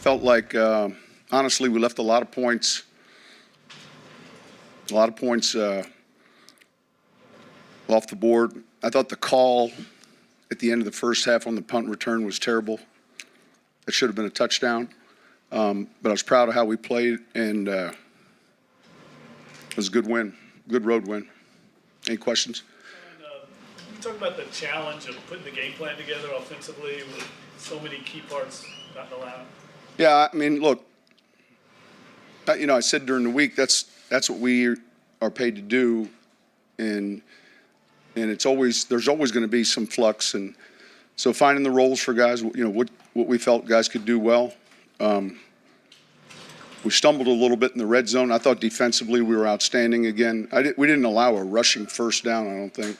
Felt like, honestly, we left a lot of points off the board. I thought the call at the end of the first half on the punt return was terrible. It should have been a touchdown. But I was proud of how we played, and it was a good win, good road win. Any questions? And, you talk about the challenge of putting the game plan together offensively with so many key parts not allowed. Yeah, I mean, look, I said during the week that's what we are paid to do, and there's always going to be some flux, and so finding the roles for guys, what we felt guys could do well. We stumbled a little bit in the red zone. I thought defensively we were outstanding again. We didn't allow a rushing first down, I don't think.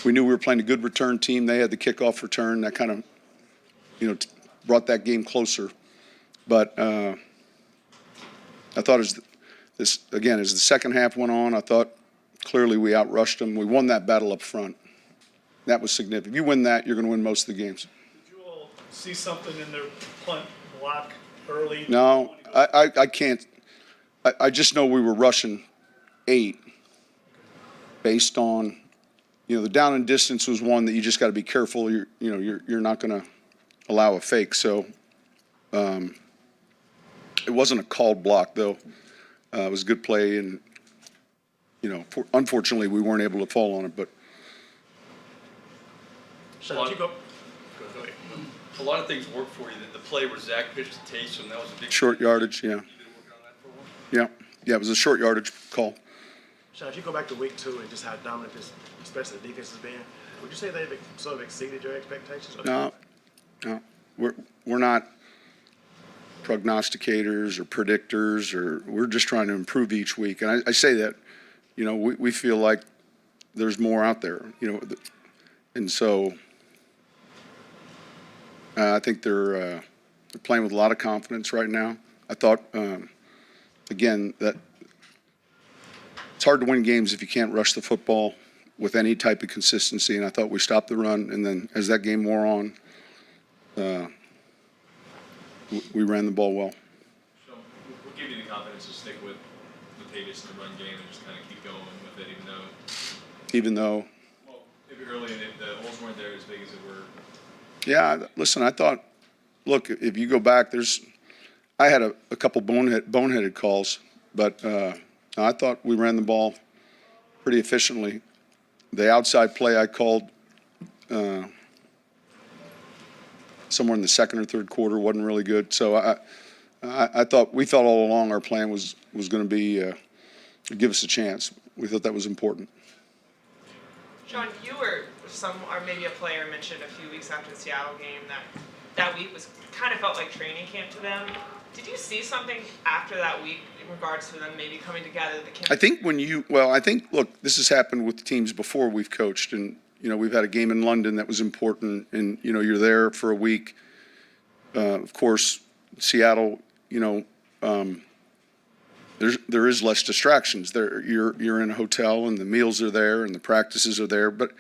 We knew we were playing a good return team. They had the kickoff return. That kind of, brought that game closer. But I thought as the second half went on, I thought clearly we outrushed them. We won that battle up front. That was significant. If you win that, you're going to win most of the games. Did you all see something in their punt block early? No, I can't. I just know we were rushing 8 based on, the down and distance was one that you just got to be careful. You're not going to allow a fake. So it wasn't a called block though. It was a good play, and unfortunately we weren't able to fall on it. But A lot of things worked for you. The play where Zach pitched to Taysom, that was a big short yardage, yeah. You been working on that for a while? Yeah, it was a short yardage call. Sean, if you go back to week 2 and just how dominant this, especially the defense has been, would you say they've sort of exceeded your expectations? No, we're not prognosticators or predictors, we're just trying to improve each week. And I say that, we feel like there's more out there, and so I think they're playing with a lot of confidence right now. I thought, again, that it's hard to win games if you can't rush the football with any type of consistency, and I thought we stopped the run, and then as that game wore on, we ran the ball well. So what gave you the confidence to stick with Latavius in the run game and just kind of keep going with it, even though well, maybe early the holes weren't there as big as it were? Yeah, listen, I thought, look, if you go back, I had a couple boneheaded calls, but I thought we ran the ball pretty efficiently. The outside play I called somewhere in the second or third quarter wasn't really good. So we thought all along our plan was going to be to give us a chance. We thought that was important. Sean, you or maybe a player mentioned a few weeks after the Seattle game that week kind of felt like training camp to them. Did you see something after that week in regards to them maybe coming together? I think look, this has happened with teams before we've coached, and we've had a game in London that was important, and you're there for a week. Of course, Seattle, there is less distractions. You're in a hotel, and the meals are there, and the practices are there. But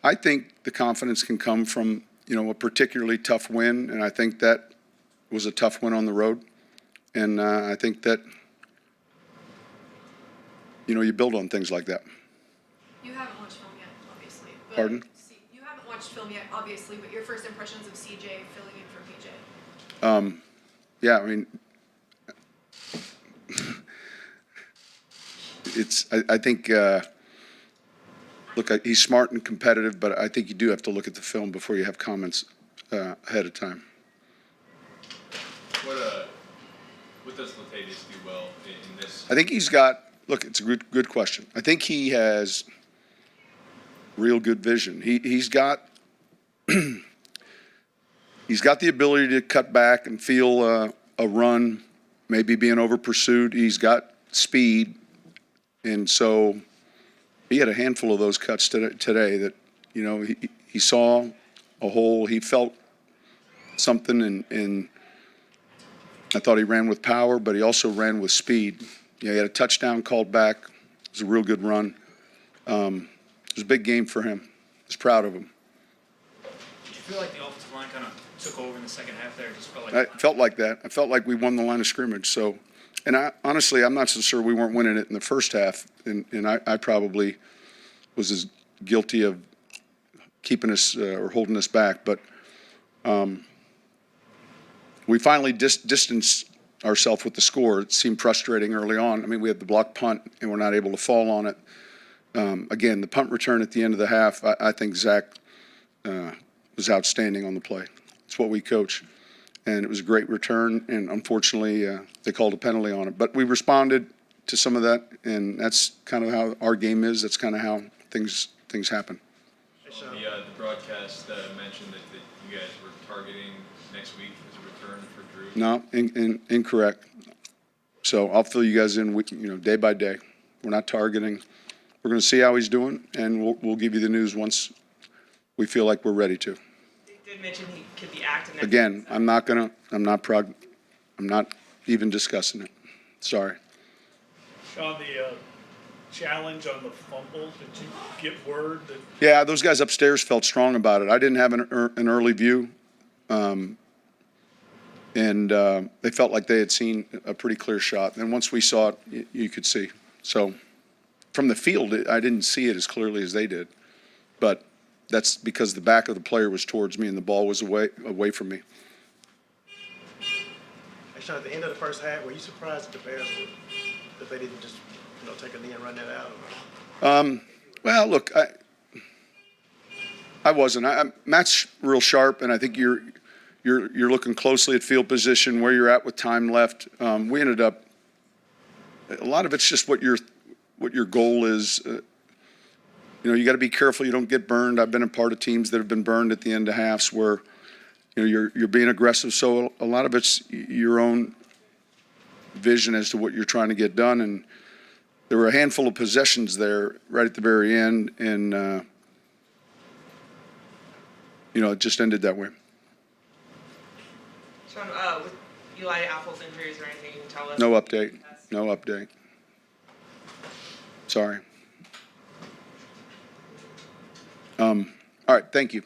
I think the confidence can come from a particularly tough win, and I think that was a tough win on the road. And I think that you build on things like that. You haven't watched film yet, obviously. Pardon? You haven't watched film yet, obviously, but your first impressions of CJ filling in for PJ? Yeah, I mean, I think, look, he's smart and competitive, but I think you do have to look at the film before you have comments ahead of time. What does Latavius do well in this? I think it's a good question. I think he has real good vision. He's got the ability to cut back and feel a run, maybe being over pursued. He's got speed, and so he had a handful of those cuts today that he saw a hole, he felt something, and I thought he ran with power, but he also ran with speed. He had a touchdown called back. It was a real good run. It was a big game for him. I was proud of him. Do you feel like the offensive line kind of took over in the second half there? It just felt like I felt like that. I felt like we won the line of scrimmage. So, and honestly, I'm not so sure we weren't winning it in the first half, and I probably was as guilty of keeping us or holding us back. But we finally distanced ourselves with the score. It seemed frustrating early on. I mean, we had the block punt, and we're not able to fall on it. Again, the punt return at the end of the half, I think Zach was outstanding on the play. It's what we coach. And it was a great return, and unfortunately, they called a penalty on it. But we responded to some of that, and that's kind of how our game is. That's kind of how things happen. The broadcast mentioned that you guys were targeting next week as a return for Drew. No, incorrect. So I'll fill you guys in, day by day. We're not targeting. We're going to see how he's doing, and we'll give you the news once we feel like we're ready to. They did mention he could be active next Again, week, I'm not even discussing it. Sorry. Sean, the challenge on the fumble, did you get word that? Yeah, those guys upstairs felt strong about it. I didn't have an early view, and they felt like they had seen a pretty clear shot. And once we saw it, you could see. So from the field, I didn't see it as clearly as they did, but that's because the back of the player was towards me and the ball was away from me. Hey, Sean, at the end of the first half, were you surprised that the Bears that they didn't just take a knee and run that out? Well, look, I wasn't. Matt's real sharp, and I think you're looking closely at field position, where you're at with time left. We ended up. A lot of it's just what your goal is. You got to be careful you don't get burned. I've been a part of teams that have been burned at the end of halves where you're being aggressive. So a lot of it's your own vision as to what you're trying to get done. And there were a handful of possessions there right at the very end, and it just ended that way. Sean, with Eli Apple's injury, is there anything you can tell us? No update. No update. Sorry. All right. Thank you.